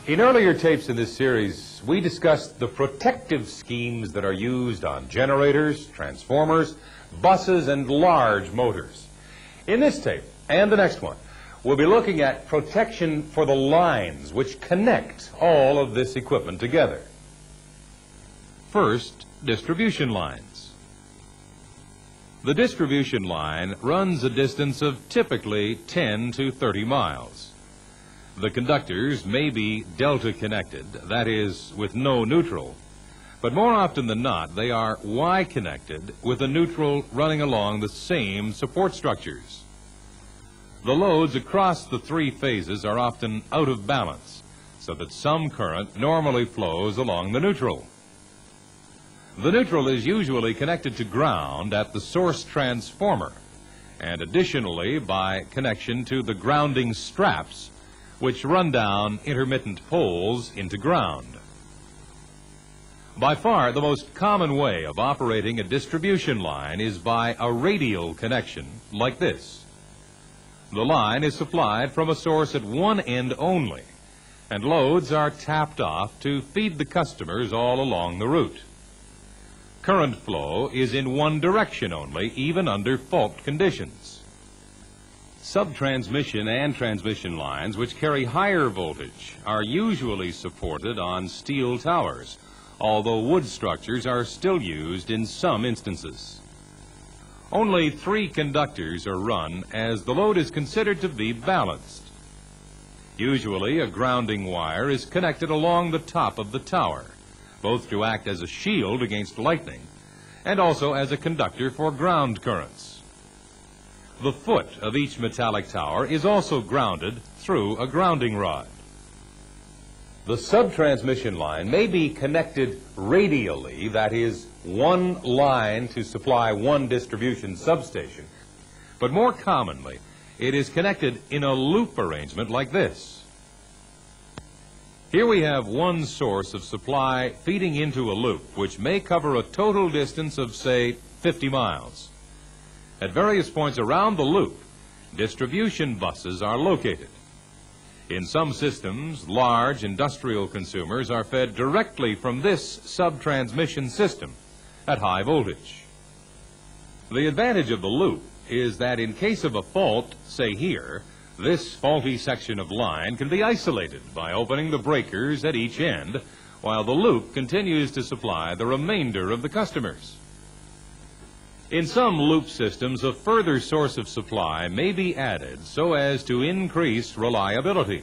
In earlier tapes in this series, we discussed the protective schemes that are used on generators, transformers, buses, and large motors. In this tape, and the next one, we'll be looking at protection for the lines which connect all of this equipment together. First, distribution lines. The distribution line runs a distance of typically 10 to 30 miles. The conductors may be delta connected, that is, with no neutral, but more often than not, they are Y connected with a neutral running along the same support structures. The loads across the three phases are often out of balance, so that some current normally flows along the neutral. The neutral is usually connected to ground at the source transformer, and additionally by connection to the grounding straps, which run down intermittent poles into ground. By far, the most common way of operating a distribution line is by a radial connection, like this. The line is supplied from a source at one end only, and loads are tapped off to feed the customers all along the route. Current flow is in one direction only, even under fault conditions. Sub-transmission and transmission lines which carry higher voltage are usually supported on steel towers, although wood structures are still used in some instances. Only 3 conductors are run as the load is considered to be balanced. Usually a grounding wire is connected along the top of the tower, both to act as a shield against lightning and also as a conductor for ground currents. The foot of each metallic tower is also grounded through a grounding rod. The sub-transmission line may be connected radially, that is, one line to supply one distribution substation, but more commonly, it is connected in a loop arrangement like this. Here we have one source of supply feeding into a loop, which may cover a total distance of, say, 50 miles. At various points around the loop, distribution buses are located. In some systems, large industrial consumers are fed directly from this sub-transmission system at high voltage. The advantage of the loop is that in case of a fault, say here, this faulty section of line can be isolated by opening the breakers at each end, while the loop continues to supply the remainder of the customers. In some loop systems, a further source of supply may be added so as to increase reliability.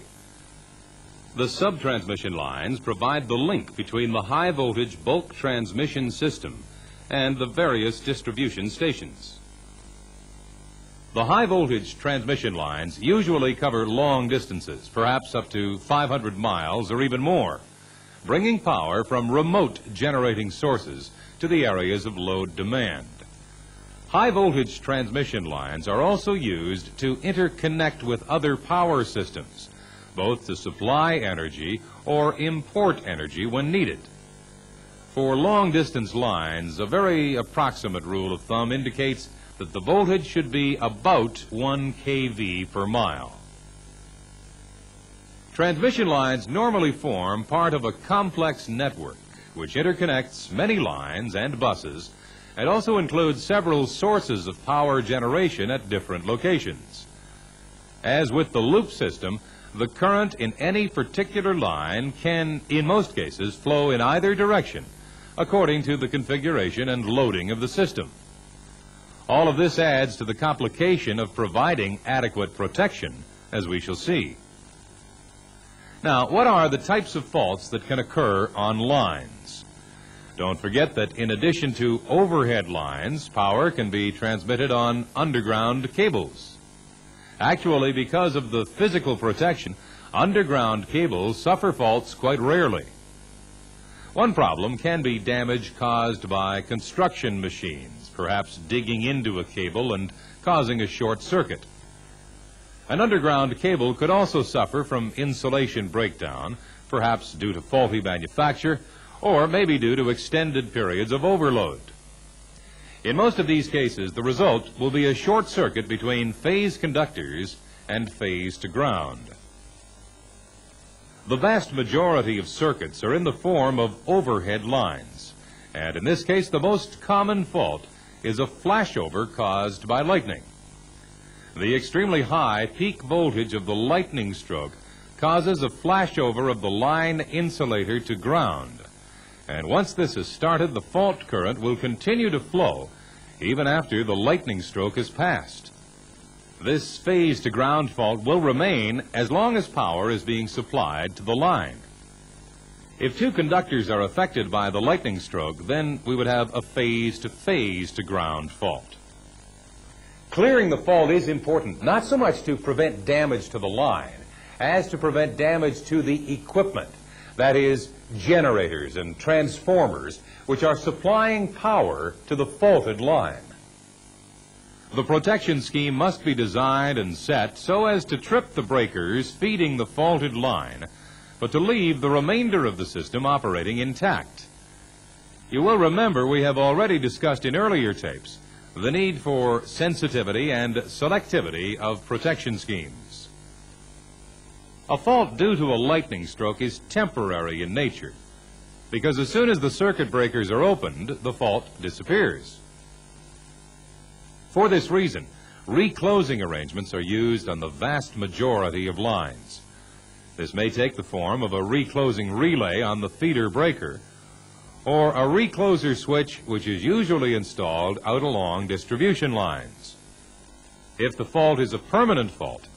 The sub-transmission lines provide the link between the high-voltage bulk transmission system and the various distribution stations. The high-voltage transmission lines usually cover long distances, perhaps up to 500 miles or even more, bringing power from remote generating sources to the areas of load demand. High-voltage transmission lines are also used to interconnect with other power systems, both to supply energy or import energy when needed. For long-distance lines, a very approximate rule of thumb indicates that the voltage should be about 1 kV per mile. Transmission lines normally form part of a complex network which interconnects many lines and buses and also includes several sources of power generation at different locations. As with the loop system, the current in any particular line can, in most cases, flow in either direction according to the configuration and loading of the system. All of this adds to the complication of providing adequate protection, as we shall see. Now, what are the types of faults that can occur on lines? Don't forget that in addition to overhead lines, power can be transmitted on underground cables. Actually, because of the physical protection, underground cables suffer faults quite rarely. One problem can be damage caused by construction machines, perhaps digging into a cable and causing a short circuit. An underground cable could also suffer from insulation breakdown, perhaps due to faulty manufacture, or maybe due to extended periods of overload. In most of these cases, the result will be a short circuit between phase conductors and phase to ground. The vast majority of circuits are in the form of overhead lines, and in this case the most common fault is a flashover caused by lightning. The extremely high peak voltage of the lightning stroke causes a flashover of the line insulator to ground, and once this is started, the fault current will continue to flow even after the lightning stroke is passed. This phase to ground fault will remain as long as power is being supplied to the line. If two conductors are affected by the lightning stroke, then we would have a phase to ground fault. Clearing the fault is important, not so much to prevent damage to the line as to prevent damage to the equipment, that is, generators and transformers, which are supplying power to the faulted line. The protection scheme must be designed and set so as to trip the breakers feeding the faulted line, but to leave the remainder of the system operating intact. You will remember we have already discussed in earlier tapes the need for sensitivity and selectivity of protection schemes. A fault due to a lightning stroke is temporary in nature, because as soon as the circuit breakers are opened, the fault disappears. For this reason, reclosing arrangements are used on the vast majority of lines. This may take the form of a reclosing relay on the feeder breaker, or a recloser switch which is usually installed out along distribution lines. If the fault is a permanent fault,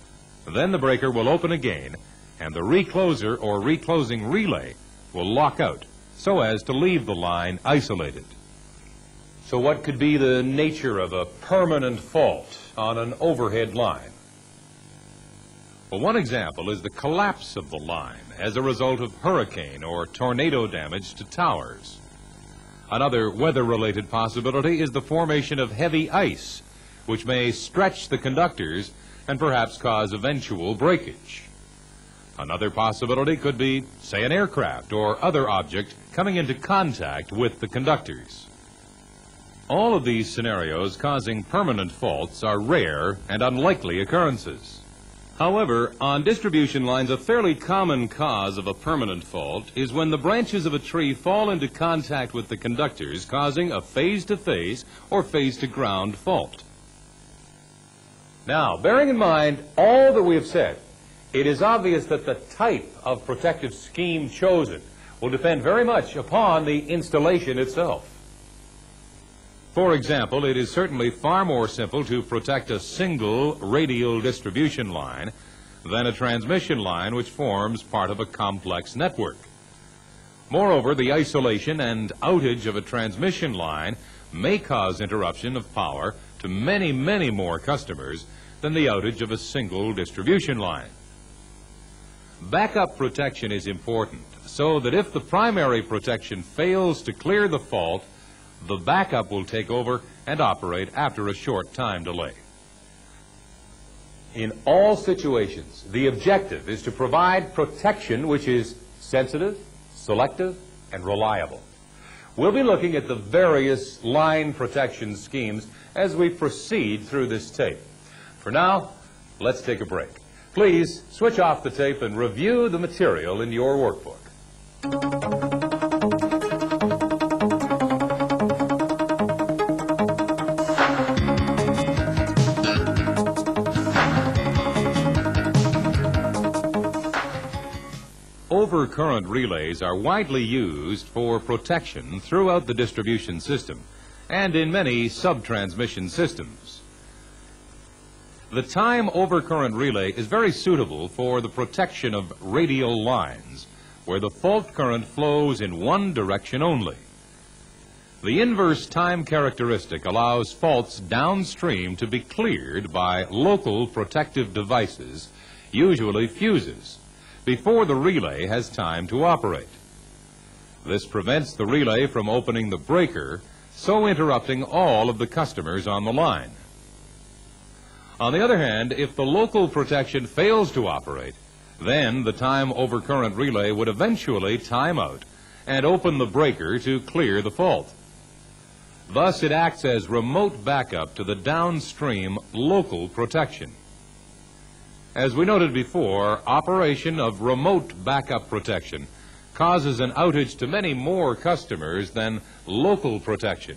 then the breaker will open again and the recloser or reclosing relay will lock out so as to leave the line isolated. So what could be the nature of a permanent fault on an overhead line? Well, one example is the collapse of the line as a result of hurricane or tornado damage to towers. Another weather-related possibility is the formation of heavy ice, which may stretch the conductors and perhaps cause eventual breakage. Another possibility could be, say, an aircraft or other object coming into contact with the conductors. All of these scenarios causing permanent faults are rare and unlikely occurrences. However, on distribution lines, a fairly common cause of a permanent fault is when the branches of a tree fall into contact with the conductors, causing a phase-to-phase or phase-to-ground fault. Now, bearing in mind all that we have said, it is obvious that the type of protective scheme chosen will depend very much upon the installation itself. For example, it is certainly far more simple to protect a single radial distribution line than a transmission line which forms part of a complex network. Moreover, the isolation and outage of a transmission line may cause interruption of power to many, many more customers than the outage of a single distribution line. Backup protection is important so that if the primary protection fails to clear the fault, the backup will take over and operate after a short time delay. In all situations, the objective is to provide protection which is sensitive, selective, and reliable. We'll be looking at the various line protection schemes as we proceed through this tape. For now, let's take a break. Please switch off the tape and review the material in your workbook. Overcurrent relays are widely used for protection throughout the distribution system and in many sub-transmission systems. The time overcurrent relay is very suitable for the protection of radial lines where the fault current flows in one direction only. The inverse time characteristic allows faults downstream to be cleared by local protective devices, usually fuses, before the relay has time to operate. This prevents the relay from opening the breaker, so interrupting all of the customers on the line. On the other hand, if the local protection fails to operate, then the time overcurrent relay would eventually time out and open the breaker to clear the fault. Thus, it acts as remote backup to the downstream local protection. As we noted before, operation of remote backup protection causes an outage to many more customers than local protection.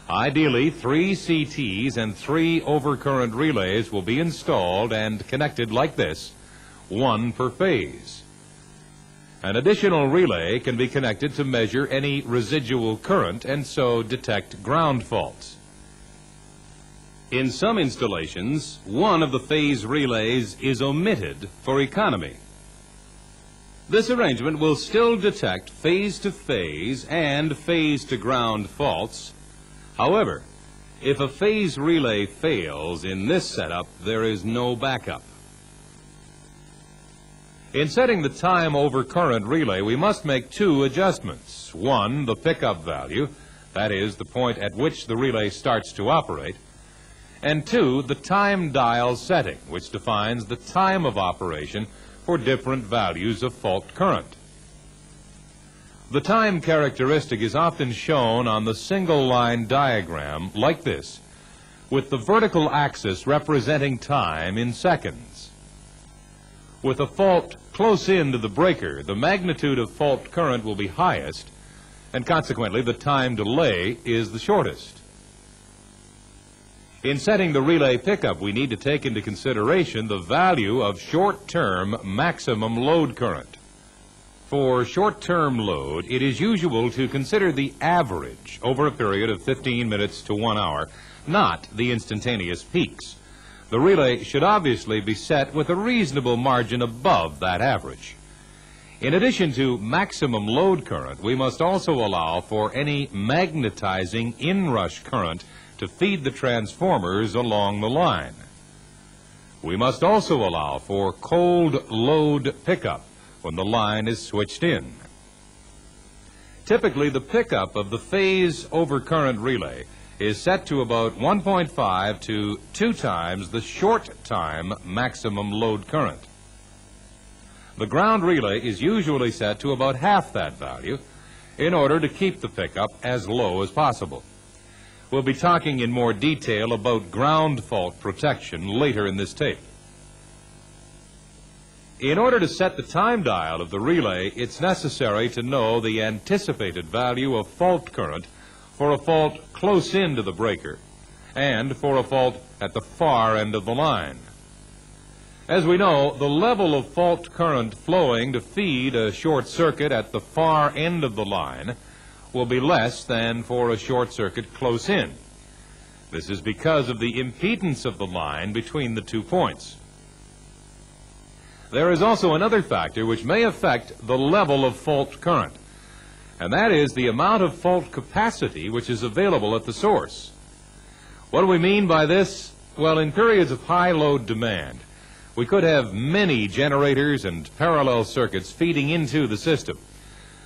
Ideally, 3 CTs and 3 overcurrent relays will be installed and connected like this, 1 per phase. An additional relay can be connected to measure any residual current and so detect ground faults. In some installations, one of the phase relays is omitted for economy. This arrangement will still detect phase-to-phase and phase-to-ground faults. However, if a phase relay fails in this setup, there is no backup. In setting the time over current relay, we must make 2 adjustments. 1, the pickup value, that is, the point at which the relay starts to operate. And 2, the time dial setting, which defines the time of operation for different values of fault current. The time characteristic is often shown on the single line diagram like this, with the vertical axis representing time in seconds. With a fault close in to the breaker, the magnitude of fault current will be highest, and consequently the time delay is the shortest. In setting the relay pickup, we need to take into consideration the value of short-term maximum load current. For short-term load, it is usual to consider the average over a period of 15 minutes to 1 hour, not the instantaneous peaks. The relay should obviously be set with a reasonable margin above that average. In addition to maximum load current, we must also allow for any magnetizing inrush current to feed the transformers along the line. We must also allow for cold load pickup when the line is switched in. Typically, the pickup of the phase over current relay is set to about 1.5 to 2 times the short time maximum load current. The ground relay is usually set to about half that value in order to keep the pickup as low as possible. We'll be talking in more detail about ground fault protection later in this tape. In order to set the time dial of the relay, it's necessary to know the anticipated value of fault current for a fault close into the breaker and for a fault at the far end of the line. As we know, the level of fault current flowing to feed a short circuit at the far end of the line will be less than for a short circuit close in. This is because of the impedance of the line between the 2 points. There is also another factor which may affect the level of fault current, and that is the amount of fault capacity which is available at the source. What do we mean by this? Well, in periods of high load demand, we could have many generators and parallel circuits feeding into the system.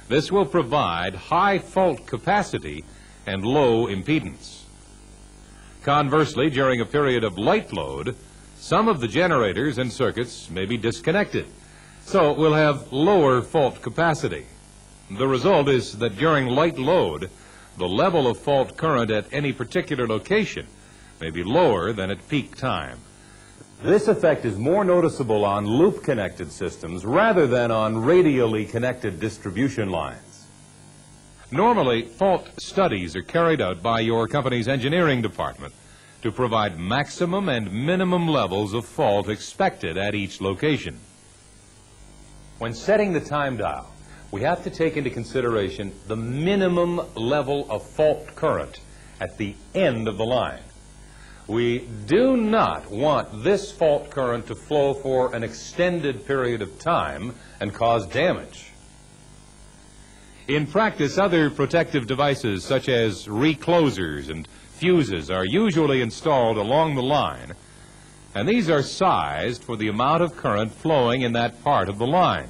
This will provide high fault capacity and low impedance. Conversely, during a period of light load, some of the generators and circuits may be disconnected, so we'll have lower fault capacity. The result is that during light load, the level of fault current at any particular location may be lower than at peak time. This effect is more noticeable on loop-connected systems rather than on radially connected distribution lines. Normally, fault studies are carried out by your company's engineering department to provide maximum and minimum levels of fault expected at each location. When setting the time dial, we have to take into consideration the minimum level of fault current at the end of the line. We do not want this fault current to flow for an extended period of time and cause damage. In practice, other protective devices such as reclosers and fuses are usually installed along the line, and these are sized for the amount of current flowing in that part of the line.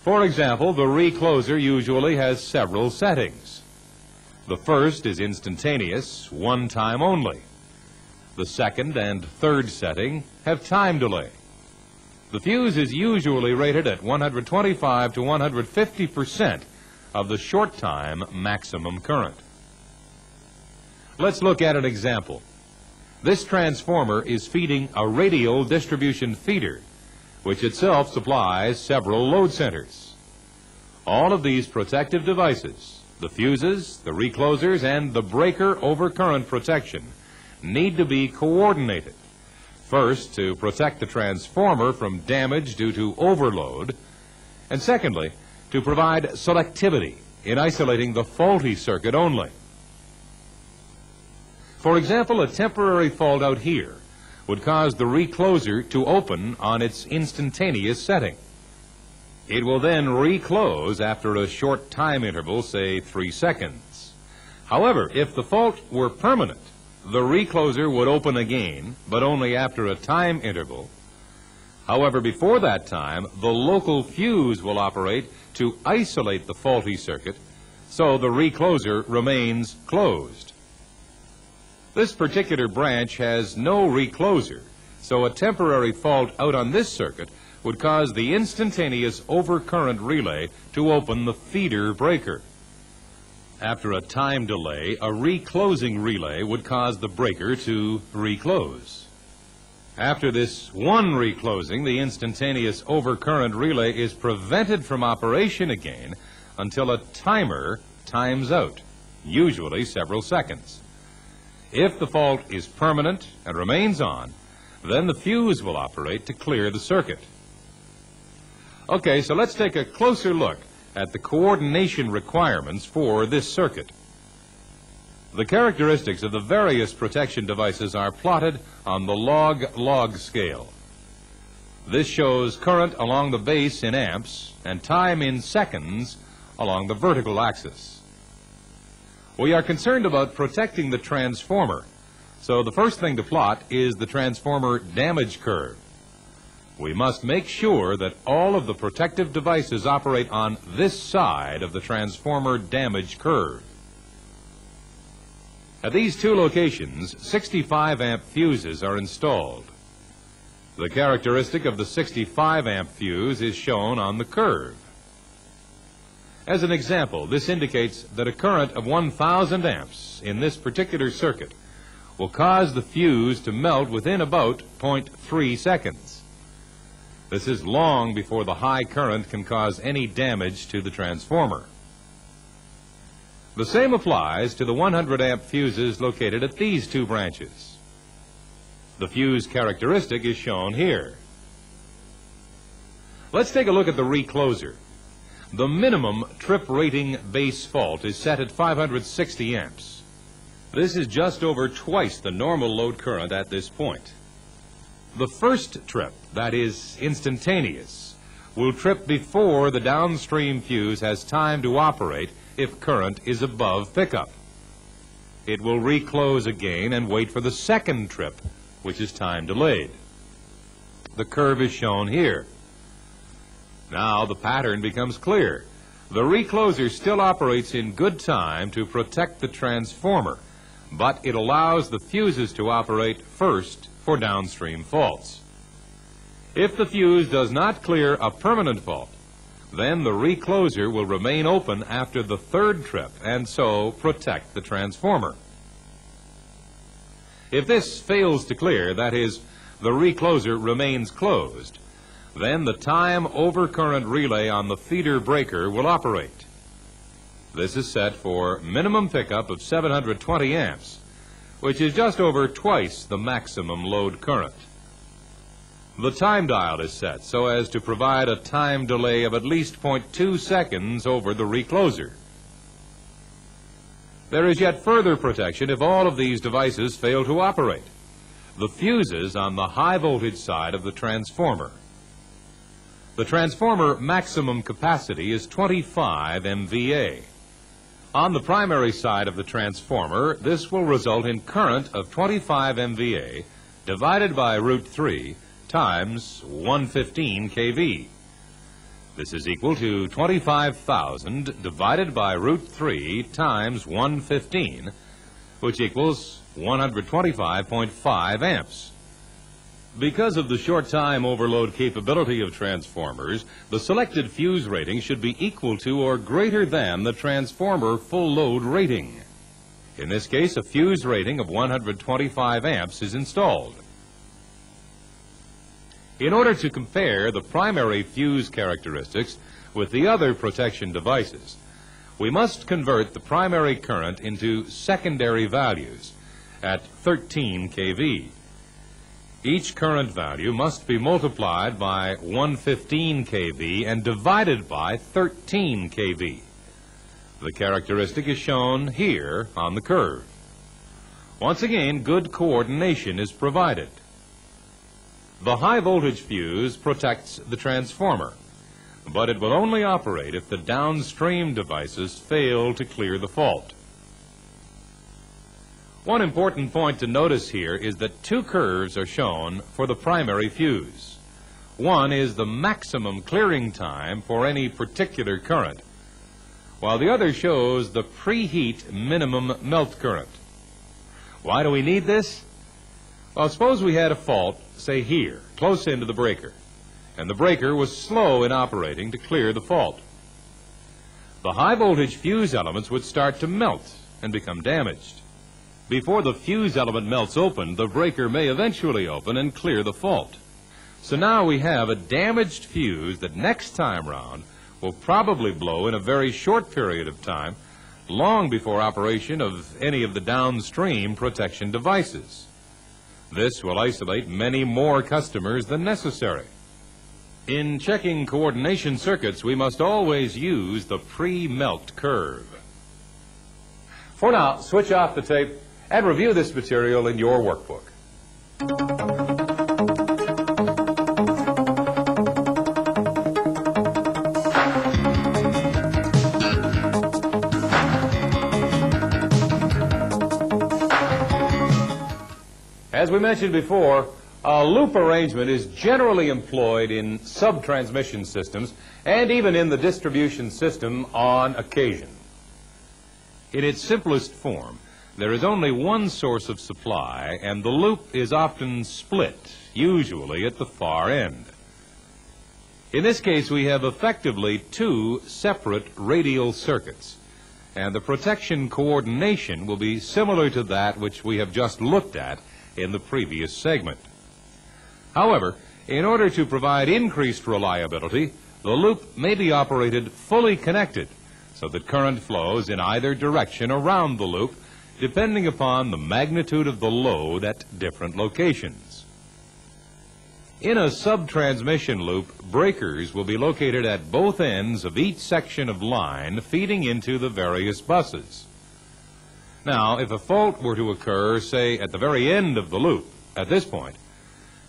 For example, the recloser usually has several settings. The first is instantaneous, 1 time only. The second and third setting have time delay. The fuse is usually rated at 125 to 150% of the short time maximum current. Let's look at an example. This transformer is feeding a radial distribution feeder, which itself supplies several load centers. All of these protective devices, the fuses, the reclosers, and the breaker overcurrent protection, need to be coordinated. First, to protect the transformer from damage due to overload, and secondly, to provide selectivity in isolating the faulty circuit only. For example, a temporary fault out here would cause the recloser to open on its instantaneous setting. It will then reclose after a short time interval, say 3 seconds. However, if the fault were permanent, the recloser would open again, but only after a time interval. However, before that time, the local fuse will operate to isolate the faulty circuit, so the recloser remains closed. This particular branch has no recloser, so a temporary fault out on this circuit would cause the instantaneous overcurrent relay to open the feeder breaker. After a time delay, a reclosing relay would cause the breaker to reclose. After this one reclosing, the instantaneous overcurrent relay is prevented from operation again until a timer times out, usually several seconds. If the fault is permanent and remains on, then the fuse will operate to clear the circuit. Okay, so let's take a closer look at the coordination requirements for this circuit. The characteristics of the various protection devices are plotted on the log-log scale. This shows current along the base in amps and time in seconds along the vertical axis. We are concerned about protecting the transformer, so the first thing to plot is the transformer damage curve. We must make sure that all of the protective devices operate on this side of the transformer damage curve. At these two locations, 65-amp fuses are installed. The characteristic of the 65-amp fuse is shown on the curve. As an example, this indicates that a current of 1,000 amps in this particular circuit will cause the fuse to melt within about 0.3 seconds. This is long before the high current can cause any damage to the transformer. The same applies to the 100-amp fuses located at these two branches. The fuse characteristic is shown here. Let's take a look at the recloser. The minimum trip rating base fault is set at 560 amps. This is just over twice the normal load current at this point. The first trip, that is instantaneous, will trip before the downstream fuse has time to operate if current is above pickup. It will reclose again and wait for the second trip, which is time delayed. The curve is shown here. Now the pattern becomes clear. The recloser still operates in good time to protect the transformer, but it allows the fuses to operate first for downstream faults. If the fuse does not clear a permanent fault, then the recloser will remain open after the third trip and so protect the transformer. If this fails to clear, that is, the recloser remains closed, then the time overcurrent relay on the feeder breaker will operate. This is set for minimum pickup of 720 amps, which is just over twice the maximum load current. The time dial is set so as to provide a time delay of at least 0.2 seconds over the recloser. There is yet further protection if all of these devices fail to operate. The fuses on the high voltage side of the transformer. The transformer maximum capacity is 25 MVA. On the primary side of the transformer, this will result in current of 25 MVA divided by √3 times 115 kV. This is equal to 25,000 divided by √3 times 115, which equals 125.5 amps. Because of the short time overload capability of transformers, the selected fuse rating should be equal to or greater than the transformer full load rating. In this case, a fuse rating of 125 amps is installed. In order to compare the primary fuse characteristics with the other protection devices, we must convert the primary current into secondary values at 13 kV. Each current value must be multiplied by 115 kV and divided by 13 kV. The characteristic is shown here on the curve. Once again, good coordination is provided. The high voltage fuse protects the transformer, but it will only operate if the downstream devices fail to clear the fault. One important point to notice here is that two curves are shown for the primary fuse. One is the maximum clearing time for any particular current, while the other shows the preheat minimum melt current. Why do we need this? Well, suppose we had a fault, say here, close into the breaker, and the breaker was slow in operating to clear the fault. The high voltage fuse elements would start to melt and become damaged. Before the fuse element melts open, the breaker may eventually open and clear the fault. So now we have a damaged fuse that next time round will probably blow in a very short period of time, long before operation of any of the downstream protection devices. This will isolate many more customers than necessary. In checking coordination circuits, we must always use the pre-melt curve. For now, switch off the tape and review this material in your workbook. As we mentioned before, a loop arrangement is generally employed in sub-transmission systems and even in the distribution system on occasion. In its simplest form, there is only one source of supply, and the loop is often split, usually at the far end. In this case, we have effectively two separate radial circuits, and the protection coordination will be similar to that which we have just looked at in the previous segment. However, in order to provide increased reliability, the loop may be operated fully connected so that current flows in either direction around the loop, depending upon the magnitude of the load at different locations. In a sub-transmission loop, breakers will be located at both ends of each section of line feeding into the various buses. Now, if a fault were to occur, say, at the very end of the loop, at this point,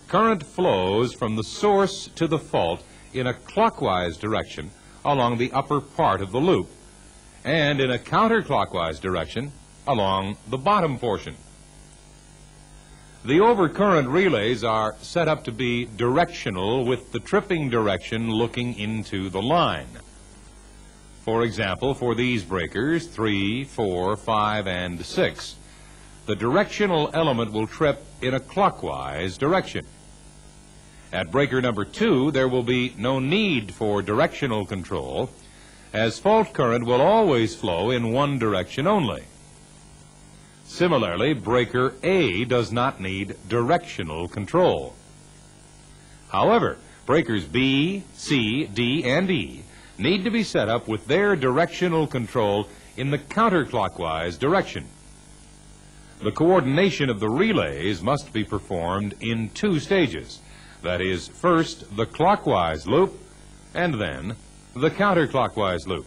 current flows from the source to the fault in a clockwise direction along the upper part of the loop, and in a counterclockwise direction along the bottom portion. The overcurrent relays are set up to be directional with the tripping direction looking into the line. For example, for these breakers, 3, 4, 5, and 6, the directional element will trip in a clockwise direction. At breaker number 2, there will be no need for directional control, as fault current will always flow in one direction only. Similarly, breaker A does not need directional control. However, breakers B, C, D, and E need to be set up with their directional control in the counterclockwise direction. The coordination of the relays must be performed in two stages. That is, first the clockwise loop, and then the counterclockwise loop.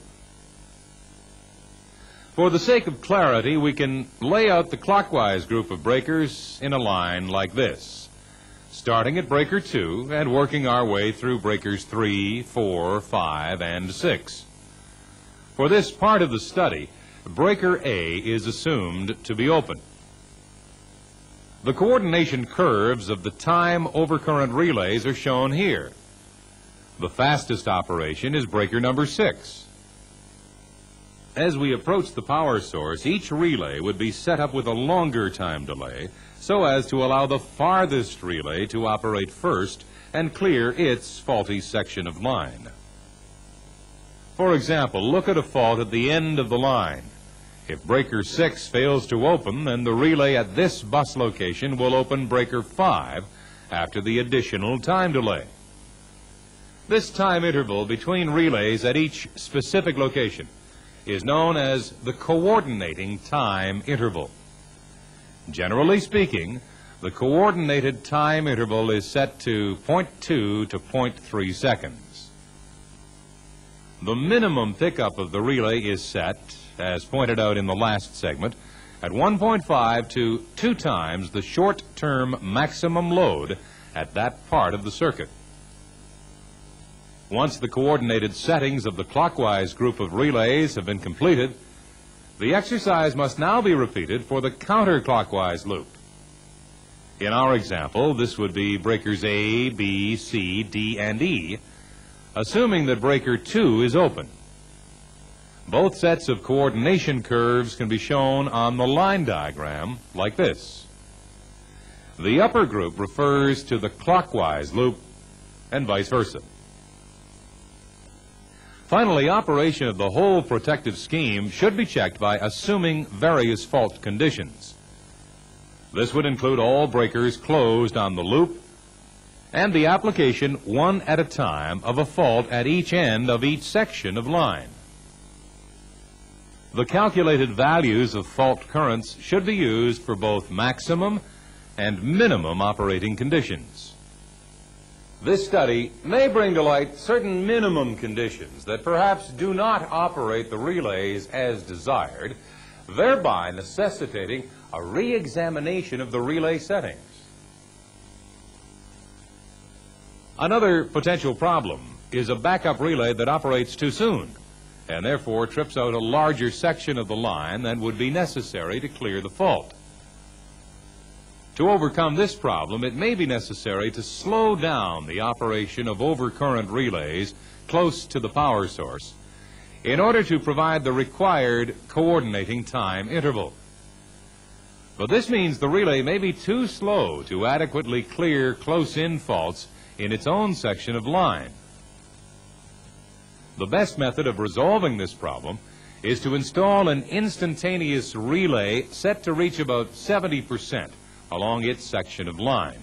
For the sake of clarity, we can lay out the clockwise group of breakers in a line like this, starting at breaker 2 and working our way through breakers 3, 4, 5, and 6. For this part of the study, breaker A is assumed to be open. The coordination curves of the time overcurrent relays are shown here. The fastest operation is breaker number 6. As we approach the power source, each relay would be set up with a longer time delay so as to allow the farthest relay to operate first and clear its faulty section of line. For example, look at a fault at the end of the line. If breaker 6 fails to open, then the relay at this bus location will open breaker 5 after the additional time delay. This time interval between relays at each specific location is known as the coordinating time interval. Generally speaking, the coordinated time interval is set to 0.2 to 0.3 seconds. The minimum pickup of the relay is set, as pointed out in the last segment, at 1.5 to 2 times the short-term maximum load at that part of the circuit. Once the coordinated settings of the clockwise group of relays have been completed, the exercise must now be repeated for the counterclockwise loop. In our example, this would be breakers A, B, C, D, and E, assuming that breaker 2 is open. Both sets of coordination curves can be shown on the line diagram like this. The upper group refers to the clockwise loop and vice versa. Finally, operation of the whole protective scheme should be checked by assuming various fault conditions. This would include all breakers closed on the loop and the application one at a time of a fault at each end of each section of line. The calculated values of fault currents should be used for both maximum and minimum operating conditions. This study may bring to light certain minimum conditions that perhaps do not operate the relays as desired, thereby necessitating a re-examination of the relay settings. Another potential problem is a backup relay that operates too soon and therefore trips out a larger section of the line than would be necessary to clear the fault. To overcome this problem, it may be necessary to slow down the operation of overcurrent relays close to the power source in order to provide the required coordinating time interval. But this means the relay may be too slow to adequately clear close-in faults in its own section of line. The best method of resolving this problem is to install an instantaneous relay set to reach about 70% along its section of line.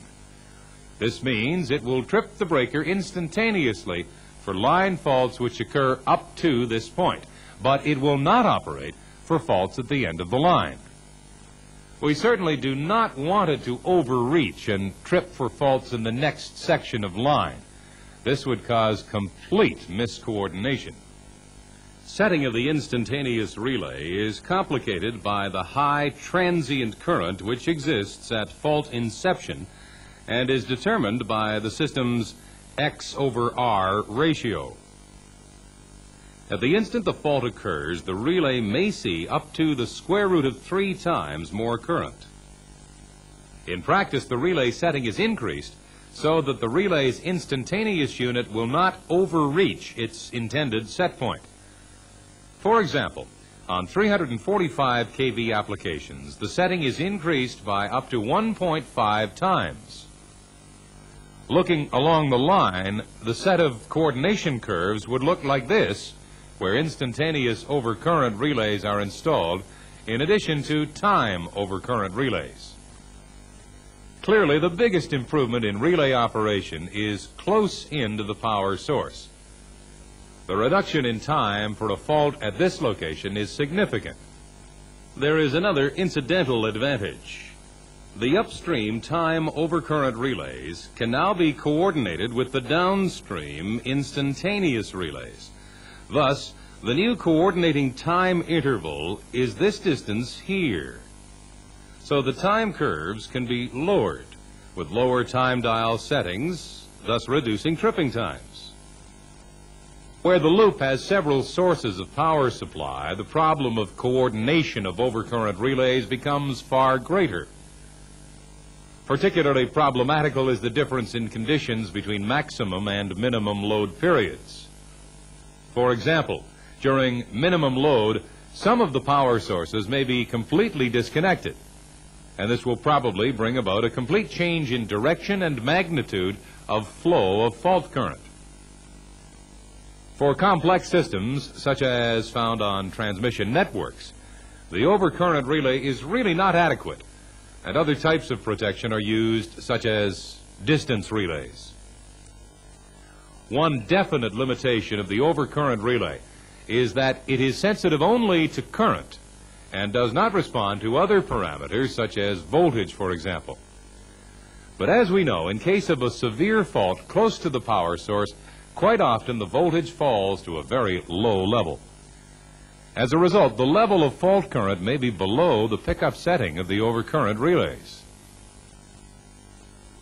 This means it will trip the breaker instantaneously for line faults which occur up to this point, but it will not operate for faults at the end of the line. We certainly do not want it to overreach and trip for faults in the next section of line. This would cause complete miscoordination. Setting of the instantaneous relay is complicated by the high transient current which exists at fault inception and is determined by the system's X/R ratio. At the instant the fault occurs, the relay may see up to the square root of 3 times more current. In practice, the relay setting is increased so that the relay's instantaneous unit will not overreach its intended set point. For example, on 345 kV applications, the setting is increased by up to 1.5 times. Looking along the line, the set of coordination curves would look like this, where instantaneous overcurrent relays are installed in addition to time overcurrent relays. Clearly, the biggest improvement in relay operation is close in to the power source. The reduction in time for a fault at this location is significant. There is another incidental advantage. The upstream time overcurrent relays can now be coordinated with the downstream instantaneous relays. Thus, the new coordinating time interval is this distance here. So the time curves can be lowered with lower time dial settings, thus reducing tripping times. Where the loop has several sources of power supply, the problem of coordination of overcurrent relays becomes far greater. Particularly problematical is the difference in conditions between maximum and minimum load periods. For example, during minimum load, some of the power sources may be completely disconnected, and this will probably bring about a complete change in direction and magnitude of flow of fault current. For complex systems, such as found on transmission networks, the overcurrent relay is really not adequate, and other types of protection are used, such as distance relays. One definite limitation of the overcurrent relay is that it is sensitive only to current and does not respond to other parameters, such as voltage, for example. But as we know, in case of a severe fault close to the power source, quite often the voltage falls to a very low level. As a result, the level of fault current may be below the pickup setting of the overcurrent relays.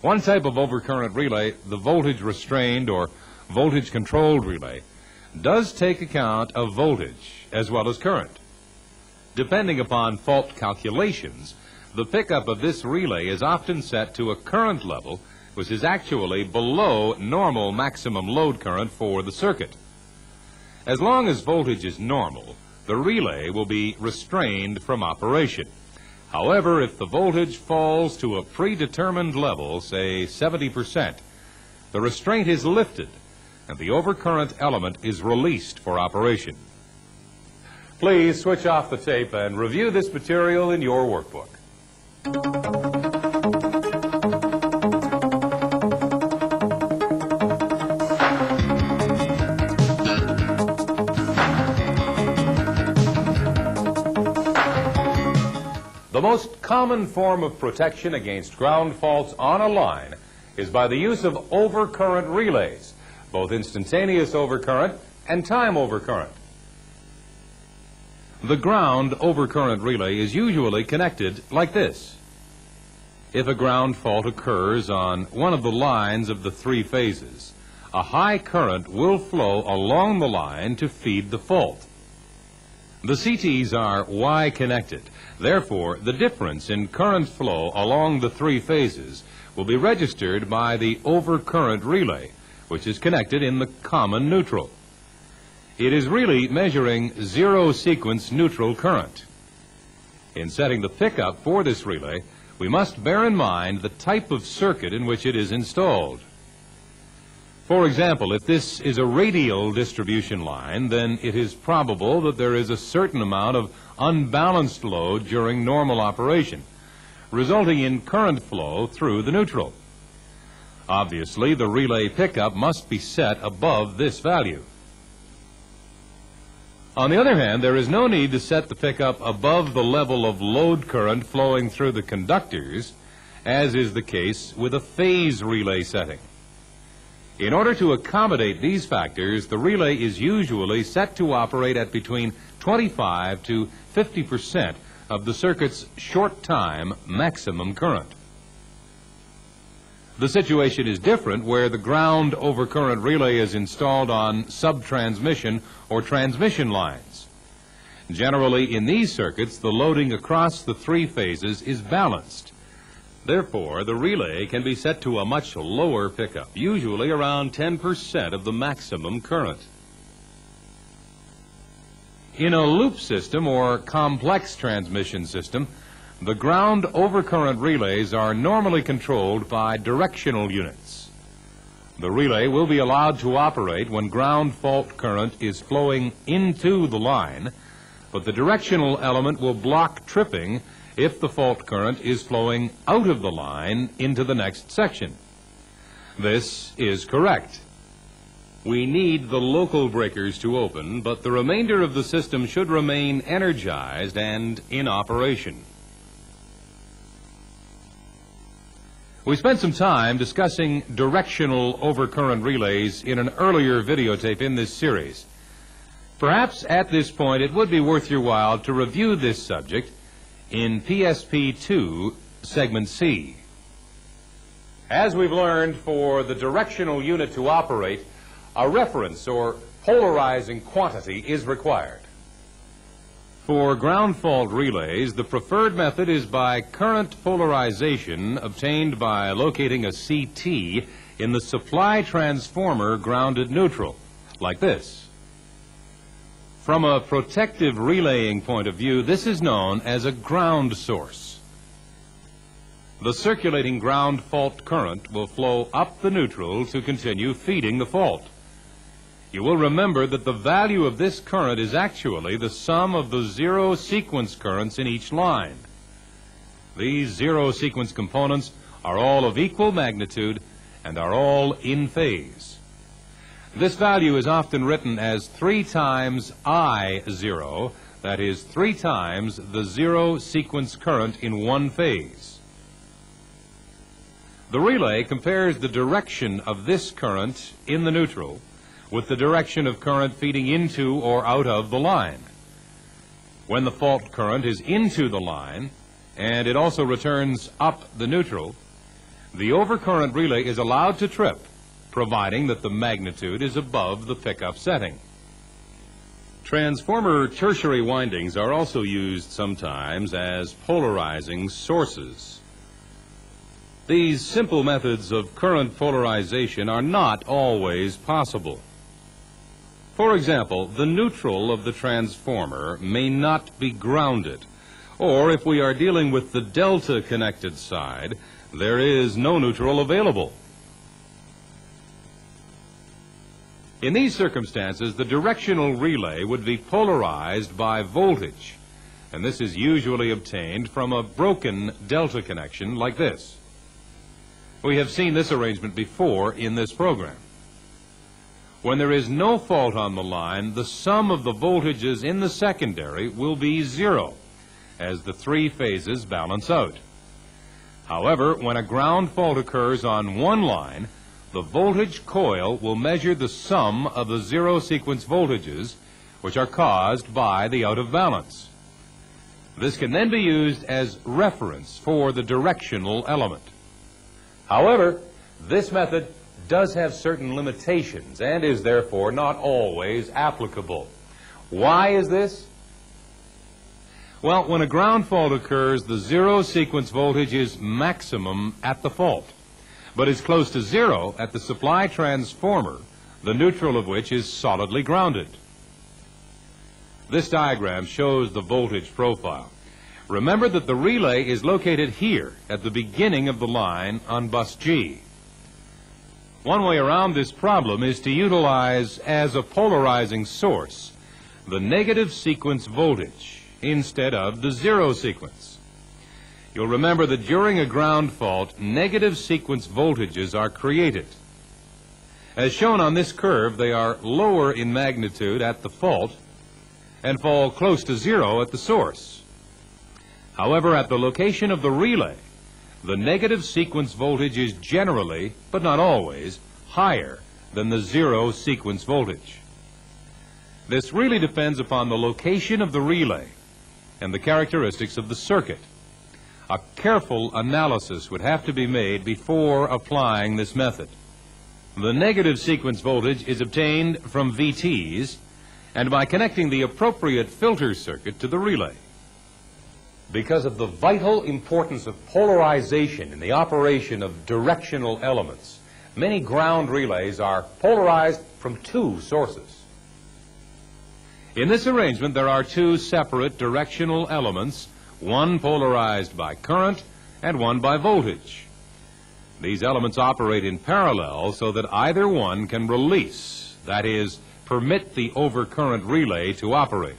One type of overcurrent relay, the voltage restrained or voltage controlled relay, does take account of voltage as well as current. Depending upon fault calculations, the pickup of this relay is often set to a current level which is actually below normal maximum load current for the circuit. As long as voltage is normal, the relay will be restrained from operation. However, if the voltage falls to a predetermined level, say 70%, the restraint is lifted and the overcurrent element is released for operation. Please switch off the tape and review this material in your workbook. The most common form of protection against ground faults on a line is by the use of overcurrent relays, both instantaneous overcurrent and time overcurrent. The ground overcurrent relay is usually connected like this. If a ground fault occurs on one of the lines of the three phases, a high current will flow along the line to feed the fault. The CTs are Y-connected. Therefore, the difference in current flow along the three phases will be registered by the overcurrent relay, which is connected in the common neutral. It is really measuring zero-sequence neutral current. In setting the pickup for this relay, we must bear in mind the type of circuit in which it is installed. For example, if this is a radial distribution line, then it is probable that there is a certain amount of unbalanced load during normal operation, resulting in current flow through the neutral. Obviously, the relay pickup must be set above this value. On the other hand, there is no need to set the pickup above the level of load current flowing through the conductors, as is the case with a phase relay setting. In order to accommodate these factors, the relay is usually set to operate at between 25 to 50% of the circuit's short-time maximum current. The situation is different where the ground overcurrent relay is installed on sub-transmission or transmission lines. Generally, in these circuits, the loading across the three phases is balanced. Therefore, the relay can be set to a much lower pickup, usually around 10% of the maximum current. In a loop system or complex transmission system, the ground overcurrent relays are normally controlled by directional units. The relay will be allowed to operate when ground fault current is flowing into the line, but the directional element will block tripping if the fault current is flowing out of the line into the next section. This is correct. We need the local breakers to open, but the remainder of the system should remain energized and in operation. We spent some time discussing directional overcurrent relays in an earlier videotape in this series. Perhaps at this point it would be worth your while to review this subject in PSP2, Segment C. As we've learned, for the directional unit to operate, a reference or polarizing quantity is required. For ground fault relays, the preferred method is by current polarization obtained by locating a CT in the supply transformer grounded neutral, like this. From a protective relaying point of view, this is known as a ground source. The circulating ground fault current will flow up the neutral to continue feeding the fault. you will remember that the value of this current is actually the sum of the zero sequence currents in each line. These zero sequence components are all of equal magnitude and are all in phase. This value is often written as 3 times I0, that is 3 times the zero sequence current in one phase. The relay compares the direction of this current in the neutral with the direction of current feeding into or out of the line. When the fault current is into the line, and it also returns up the neutral, the overcurrent relay is allowed to trip, providing that the magnitude is above the pickup setting. Transformer tertiary windings are also used sometimes as polarizing sources. These simple methods of current polarization are not always possible. For example, the neutral of the transformer may not be grounded, or if we are dealing with the delta-connected side, there is no neutral available. In these circumstances, the directional relay would be polarized by voltage, and this is usually obtained from a broken delta connection like this. We have seen this arrangement before in this program. When there is no fault on the line, the sum of the voltages in the secondary will be 0, as the 3 phases balance out. However, when a ground fault occurs on one line, the voltage coil will measure the sum of the zero sequence voltages, which are caused by the out of balance. This can then be used as reference for the directional element. However, this method does have certain limitations and is therefore not always applicable. Why is this? Well, when a ground fault occurs, the zero sequence voltage is maximum at the fault, but is close to 0 at the supply transformer, the neutral of which is solidly grounded. This diagram shows the voltage profile. Remember that the relay is located here at the beginning of the line on bus G. One way around this problem is to utilize as a polarizing source the negative sequence voltage instead of the zero sequence. You'll remember that during a ground fault, negative sequence voltages are created. As shown on this curve, they are lower in magnitude at the fault and fall close to 0 at the source. However, at the location of the relay, the negative sequence voltage is generally, but not always, higher than the zero sequence voltage. This really depends upon the location of the relay and the characteristics of the circuit. A careful analysis would have to be made before applying this method. The negative sequence voltage is obtained from VTs and by connecting the appropriate filter circuit to the relay. Because of the vital importance of polarization in the operation of directional elements, many ground relays are polarized from 2 sources. In this arrangement, there are 2 separate directional elements, one polarized by current and one by voltage. These elements operate in parallel so that either one can release, that is, permit the overcurrent relay to operate.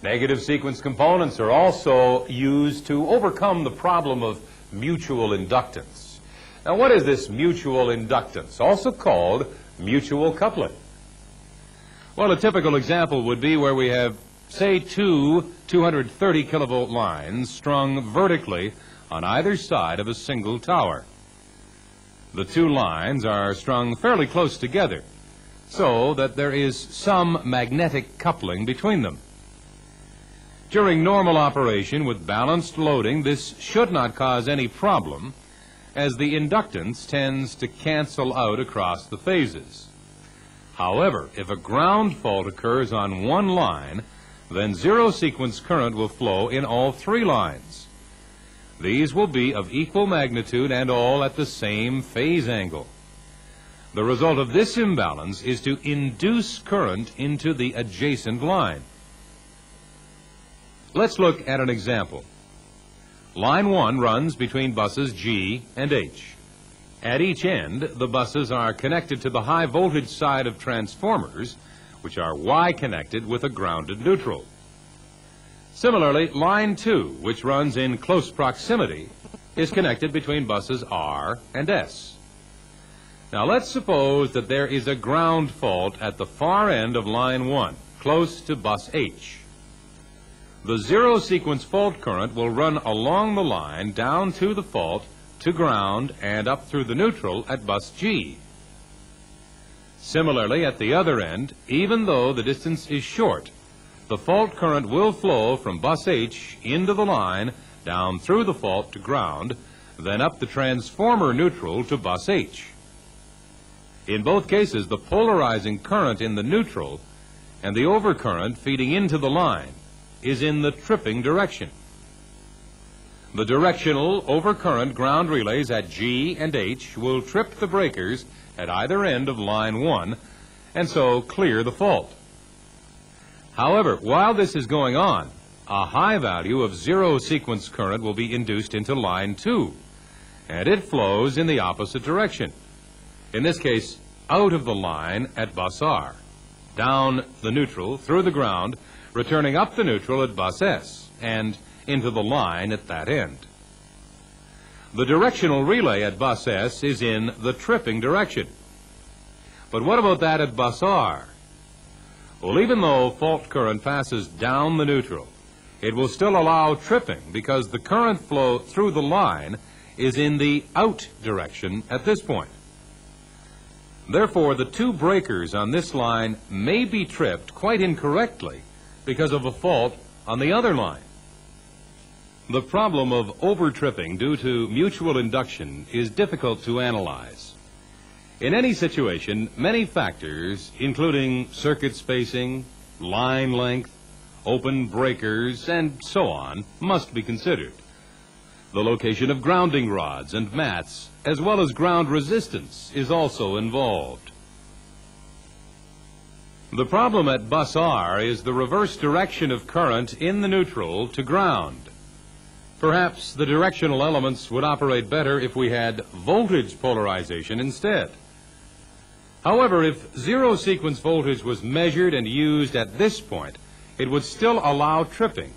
Negative sequence components are also used to overcome the problem of mutual inductance. Now, what is this mutual inductance, also called mutual coupling? Well, a typical example would be where we have, say, 2 230 kilovolt lines strung vertically on either side of a single tower. The 2 lines are strung fairly close together, so that there is some magnetic coupling between them. During normal operation with balanced loading, this should not cause any problem, as the inductance tends to cancel out across the phases. However, if a ground fault occurs on one line, then zero sequence current will flow in all 3 lines. These will be of equal magnitude and all at the same phase angle. The result of this imbalance is to induce current into the adjacent line. Let's look at an example. Line 1 runs between buses G and H, At each end, the buses are connected to the high voltage side of transformers, which are Y-connected with a grounded neutral. Similarly, line 2, which runs in close proximity, is connected between buses R and S. Now let's suppose that there is a ground fault at the far end of line 1, close to bus H. The zero-sequence fault current will run along the line down to the fault, to ground, and up through the neutral at bus G. Similarly, at the other end, even though the distance is short, the fault current will flow from bus H into the line, down through the fault to ground, then up the transformer neutral to bus H. In both cases, the polarizing current in the neutral and the overcurrent feeding into the line is in the tripping direction. The directional overcurrent ground relays at G and H will trip the breakers at either end of line 1 and so clear the fault. However, while this is going on, a high value of zero-sequence current will be induced into line 2, and it flows in the opposite direction. In this case, out of the line at bus R, down the neutral, through the ground, returning up the neutral at bus S, and into the line at that end. The directional relay at bus S is in the tripping direction. But what about that at bus R? Well, even though fault current passes down the neutral, it will still allow tripping because the current flow through the line is in the out direction at this point. Therefore, the two breakers on this line may be tripped quite incorrectly because of a fault on the other line. The problem of over-tripping due to mutual induction is difficult to analyze. In any situation, many factors, including circuit spacing, line length, open breakers, and so on, must be considered. The location of grounding rods and mats, as well as ground resistance, is also involved. The problem at bus R is the reverse direction of current in the neutral to ground. Perhaps the directional elements would operate better if we had voltage polarization instead. However, if zero-sequence voltage was measured and used at this point, it would still allow tripping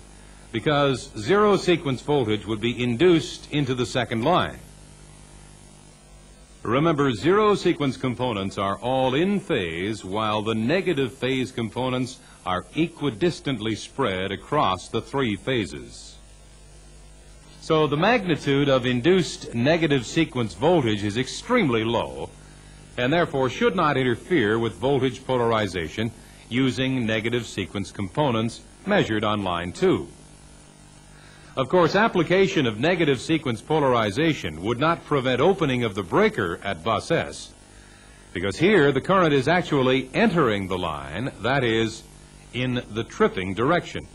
because zero-sequence voltage would be induced into the second line. Remember, zero-sequence components are all in phase while the negative phase components are equidistantly spread across the three phases. So the magnitude of induced negative sequence voltage is extremely low and therefore should not interfere with voltage polarization using negative sequence components measured on line 2. Of course, application of negative sequence polarization would not prevent opening of the breaker at bus S, because here the current is actually entering the line, that is, in the tripping direction.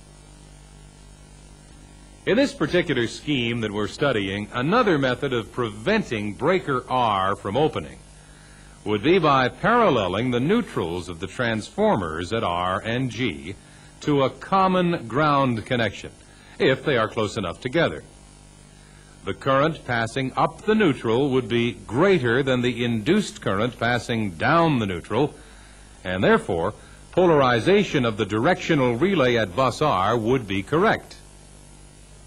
In this particular scheme that we're studying, another method of preventing breaker R from opening would be by paralleling the neutrals of the transformers at R and G to a common ground connection, if they are close enough together. The current passing up the neutral would be greater than the induced current passing down the neutral, and therefore polarization of the directional relay at bus R would be correct.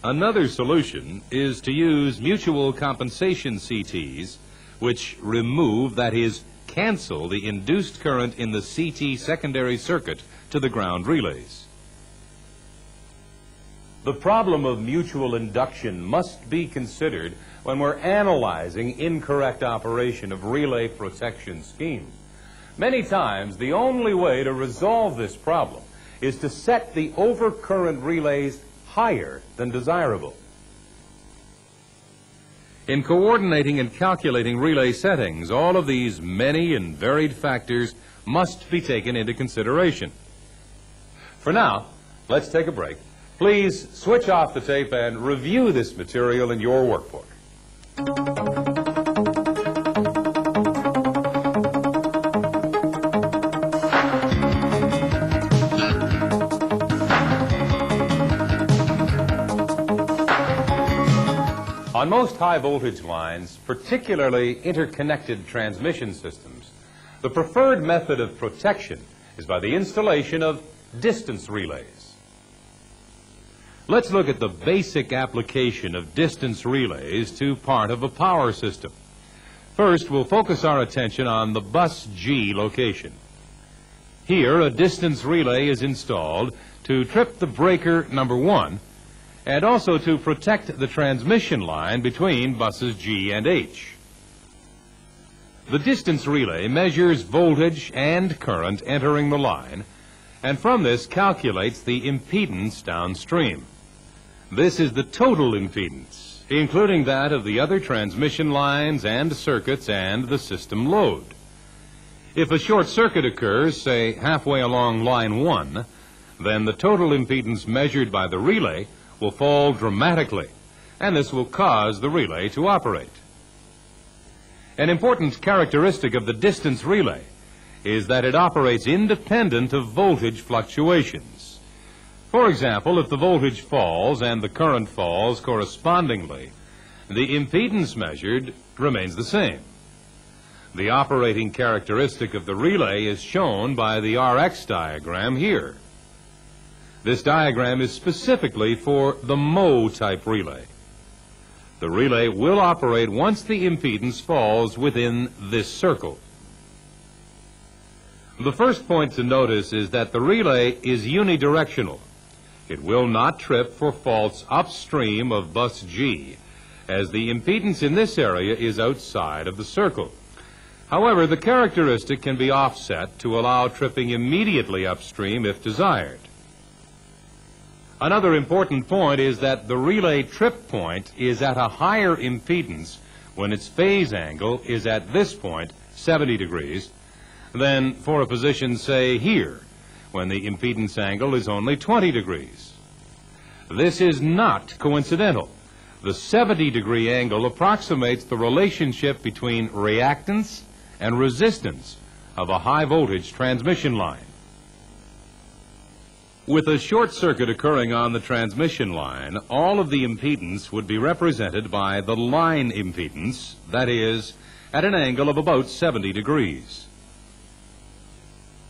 Another solution is to use mutual compensation CTs, which remove, that is, cancel the induced current in the CT secondary circuit to the ground relays. The problem of mutual induction must be considered when we're analyzing incorrect operation of relay protection schemes. Many times, the only way to resolve this problem is to set the overcurrent relays higher than desirable. In coordinating and calculating relay settings, all of these many and varied factors must be taken into consideration. For now, let's take a break. Please switch off the tape and review this material in your workbook. On most high voltage lines, particularly interconnected transmission systems, the preferred method of protection is by the installation of distance relays. Let's look at the basic application of distance relays to part of a power system. First, we'll focus our attention on the bus G location. Here, a distance relay is installed to trip the breaker number 1 and also to protect the transmission line between buses G and H. The distance relay measures voltage and current entering the line, and from this calculates the impedance downstream. This is the total impedance, including that of the other transmission lines and circuits and the system load. If a short circuit occurs, say halfway along line 1, then the total impedance measured by the relay will fall dramatically, and this will cause the relay to operate. An important characteristic of the distance relay is that it operates independent of voltage fluctuations. For example, if the voltage falls and the current falls correspondingly, the impedance measured remains the same. The operating characteristic of the relay is shown by the RX diagram here. This diagram is specifically for the Moe-type relay. The relay will operate once the impedance falls within this circle. The first point to notice is that the relay is unidirectional. It will not trip for faults upstream of bus G, as the impedance in this area is outside of the circle. However, the characteristic can be offset to allow tripping immediately upstream if desired. Another important point is that the relay trip point is at a higher impedance when its phase angle is at this point, 70 degrees, than for a position, say, here, when the impedance angle is only 20 degrees. This is not coincidental. The 70-degree angle approximates the relationship between reactance and resistance of a high-voltage transmission line. With a short circuit occurring on the transmission line, all of the impedance would be represented by the line impedance, that is, at an angle of about 70 degrees.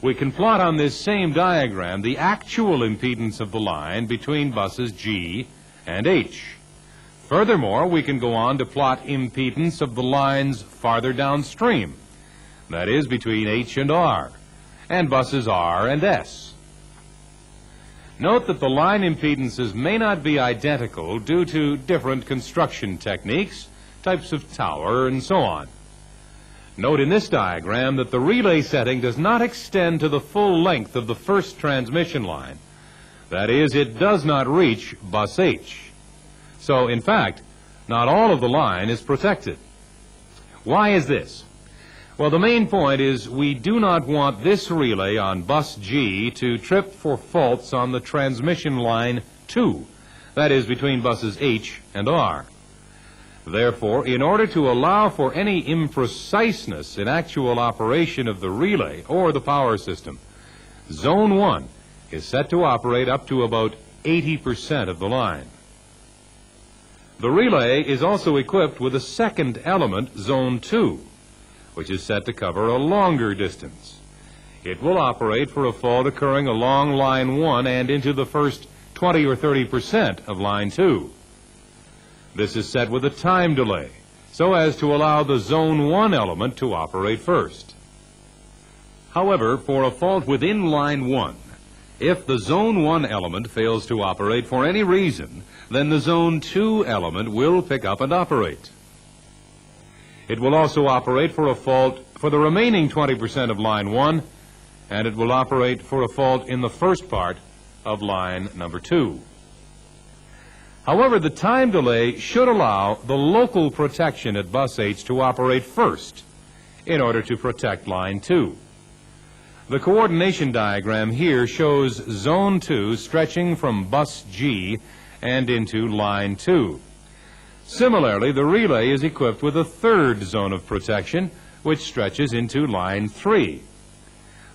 We can plot on this same diagram the actual impedance of the line between buses G and H. Furthermore, we can go on to plot impedance of the lines farther downstream, that is, between H and R, and buses R and S. Note that the line impedances may not be identical due to different construction techniques, types of tower, and so on. Note in this diagram that the relay setting does not extend to the full length of the first transmission line. That is, it does not reach bus H. So, in fact, not all of the line is protected. Why is this? Well, the main point is we do not want this relay on bus G to trip for faults on the transmission line 2, that is, between buses H and R. Therefore, in order to allow for any impreciseness in actual operation of the relay or the power system, Zone 1 is set to operate up to about 80% of the line. The relay is also equipped with a second element, Zone 2, which is set to cover a longer distance. It will operate for a fault occurring along line 1 and into the first 20 or 30% of line 2. This is set with a time delay, so as to allow the Zone 1 element to operate first. However, for a fault within line 1, if the Zone 1 element fails to operate for any reason, then the Zone 2 element will pick up and operate. It will also operate for a fault for the remaining 20% of line 1, and it will operate for a fault in the first part of line number 2. However, the time delay should allow the local protection at bus H to operate first in order to protect line 2. The coordination diagram here shows Zone 2 stretching from bus G and into line 2. Similarly, the relay is equipped with a third zone of protection, which stretches into line 3.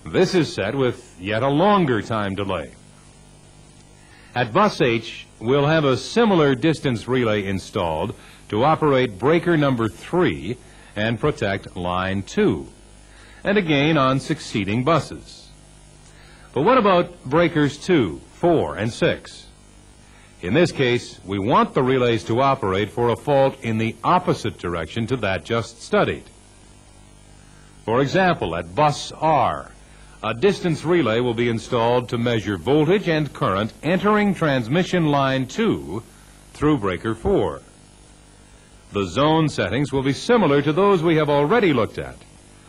This is set with yet a longer time delay. At bus H, we'll have a similar distance relay installed to operate breaker number 3 and protect line 2, and again on succeeding buses. But what about breakers 2, 4, and 6? In this case, we want the relays to operate for a fault in the opposite direction to that just studied. For example, at bus R, a distance relay will be installed to measure voltage and current entering transmission line 2 through breaker 4. The zone settings will be similar to those we have already looked at,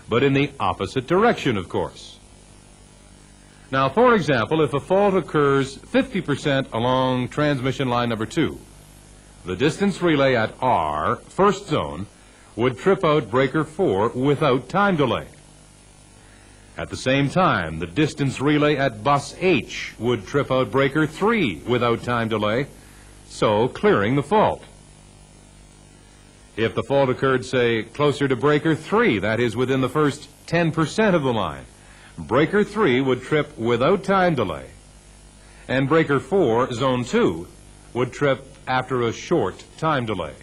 but in the opposite direction, of course. Now, for example, if a fault occurs 50% along transmission line number 2, the distance relay at R, first zone, would trip out breaker 4 without time delay. At the same time, the distance relay at bus H would trip out breaker 3 without time delay, so clearing the fault. If the fault occurred, say, closer to breaker 3, that is within the first 10% of the line, breaker 3 would trip without time delay, and breaker 4, zone 2, would trip after a short time delay.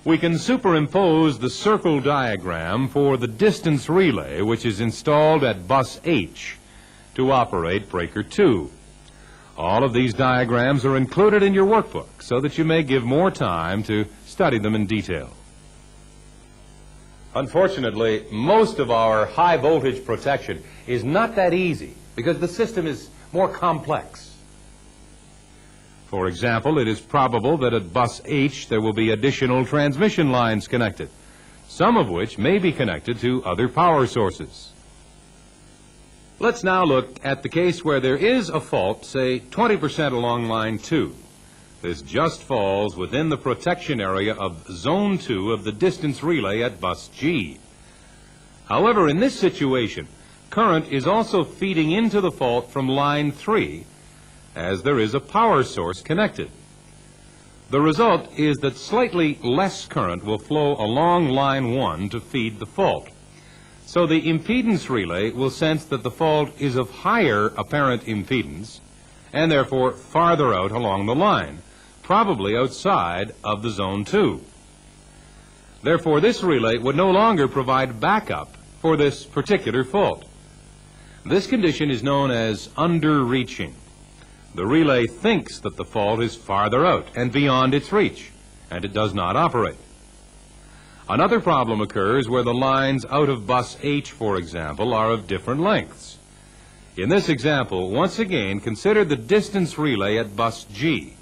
We can superimpose the circle diagram for the distance relay which is installed at bus H to operate breaker 2. All of these diagrams are included in your workbook so that you may give more time to study them in detail. Unfortunately, most of our high voltage protection is not that easy because the system is more complex. For example, it is probable that at bus H there will be additional transmission lines connected, some of which may be connected to other power sources. Let's now look at the case where there is a fault, say 20% along line 2. This just falls within the protection area of zone 2 of the distance relay at bus G. However, in this situation, current is also feeding into the fault from line 3, as there is a power source connected. The result is that slightly less current will flow along line 1 to feed the fault. So the impedance relay will sense that the fault is of higher apparent impedance and therefore farther out along the line, probably outside of the zone 2. Therefore, this relay would no longer provide backup for this particular fault. This condition is known as underreaching. The relay thinks that the fault is farther out and beyond its reach, and it does not operate. Another problem occurs where the lines out of bus H, for example, are of different lengths. In this example, once again, consider the distance relay at bus G.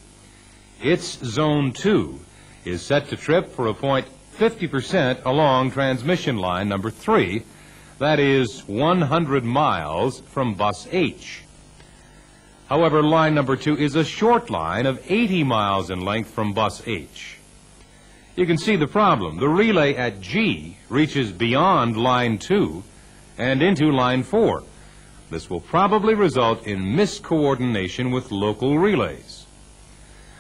Its zone 2 is set to trip for a point 50% along transmission line number 3, that is 100 miles from bus H. However, line number 2 is a short line of 80 miles in length from bus H. You can see the problem. The relay at G reaches beyond line 2 and into line 4. This will probably result in miscoordination with local relays.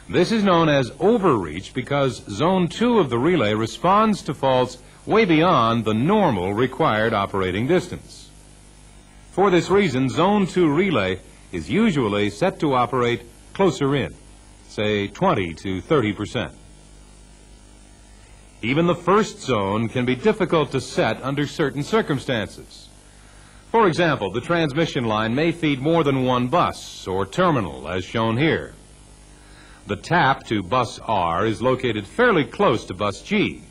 This is known as overreach because zone 2 of the relay responds to faults way beyond the normal required operating distance. For this reason, zone 2 relay is usually set to operate closer in, say 20 to 30%. Even the first zone can be difficult to set under certain circumstances. For example, the transmission line may feed more than one bus or terminal, as shown here. The tap to bus R is located fairly close to bus G.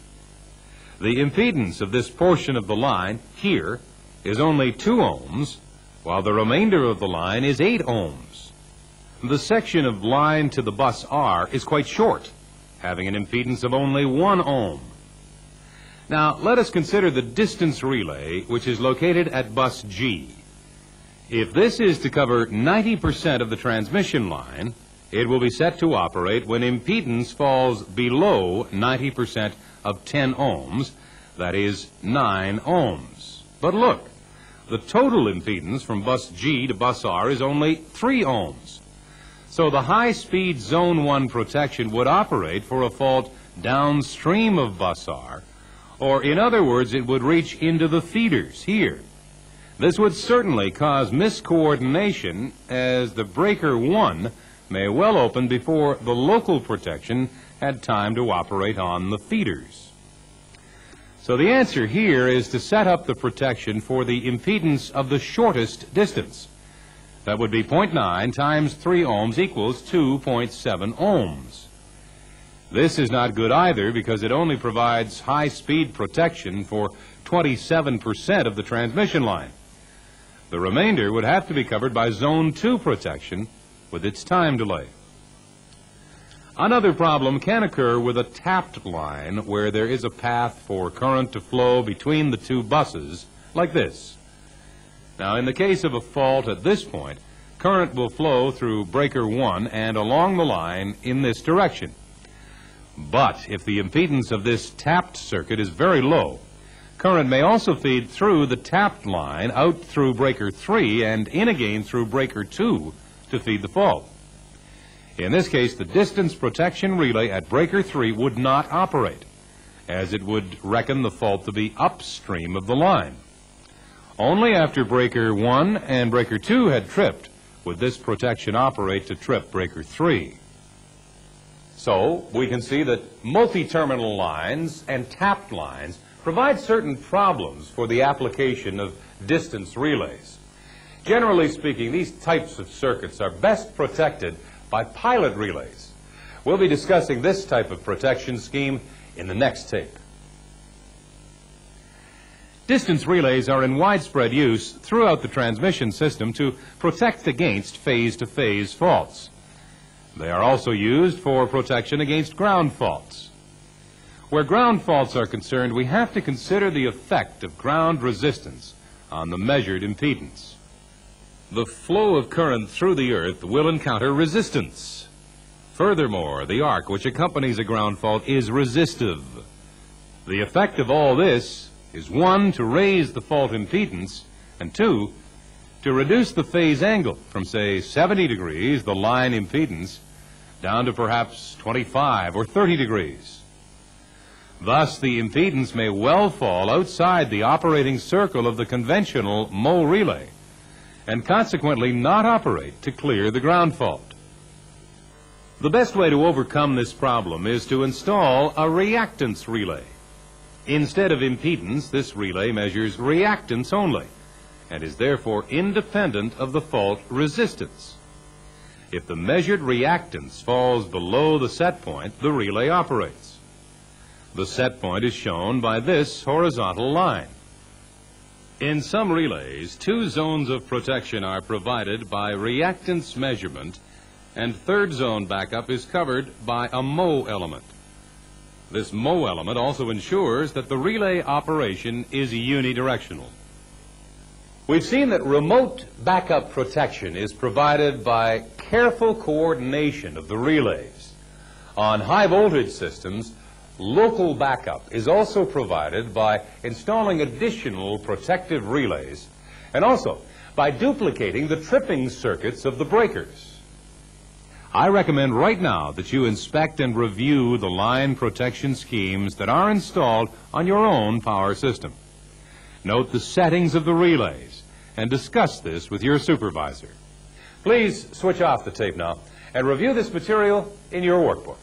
The impedance of this portion of the line, here, is only 2 ohms, while the remainder of the line is 8 ohms. The section of line to the bus R is quite short, having an impedance of only 1 ohm. Now, let us consider the distance relay, which is located at bus G. If this is to cover 90% of the transmission line, it will be set to operate when impedance falls below 90% of 10 ohms, that is 9 ohms. But look, the total impedance from bus G to bus R is only 3 ohms. So the high-speed Zone 1 protection would operate for a fault downstream of bus R, or in other words, it would reach into the feeders here. This would certainly cause miscoordination as the breaker 1 may well open before the local protection had time to operate on the feeders. So the answer here is to set up the protection for the impedance of the shortest distance. That would be 0.9 times 3 ohms equals 2.7 ohms. This is not good either because it only provides high-speed protection for 27% of the transmission line. The remainder would have to be covered by Zone 2 protection with its time delay. Another problem can occur with a tapped line where there is a path for current to flow between the two buses, like this. Now, in the case of a fault at this point, current will flow through breaker 1 and along the line in this direction. But if the impedance of this tapped circuit is very low, current may also feed through the tapped line out through breaker 3 and in again through breaker 2 to feed the fault. In this case, the distance protection relay at breaker 3 would not operate, as it would reckon the fault to be upstream of the line. Only after breaker 1 and breaker 2 had tripped would this protection operate to trip breaker 3. So we can see that multi-terminal lines and tapped lines provide certain problems for the application of distance relays. Generally speaking, these types of circuits are best protected by pilot relays. We'll be discussing this type of protection scheme in the next tape. Distance relays are in widespread use throughout the transmission system to protect against phase-to-phase faults. They are also used for protection against ground faults. Where ground faults are concerned, we have to consider the effect of ground resistance on the measured impedance. The flow of current through the earth will encounter resistance. Furthermore, the arc which accompanies a ground fault is resistive. The effect of all this is 1, to raise the fault impedance, and 2, to reduce the phase angle from, say, 70 degrees, the line impedance, down to perhaps 25 or 30 degrees. Thus, the impedance may well fall outside the operating circle of the conventional Moe relay, and consequently not operate to clear the ground fault. The best way to overcome this problem is to install a reactance relay. Instead of impedance, this relay measures reactance only, and is therefore independent of the fault resistance. If the measured reactance falls below the set point, the relay operates. The set point is shown by this horizontal line. In some relays, 2 zones of protection are provided by reactance measurement, and third zone backup is covered by a Moe element. This Moe element also ensures that the relay operation is unidirectional. We've seen that remote backup protection is provided by careful coordination of the relays. On high voltage systems, local backup is also provided by installing additional protective relays and also by duplicating the tripping circuits of the breakers. I recommend right now that you inspect and review the line protection schemes that are installed on your own power system. Note the settings of the relays and discuss this with your supervisor. Please switch off the tape now and review this material in your workbook.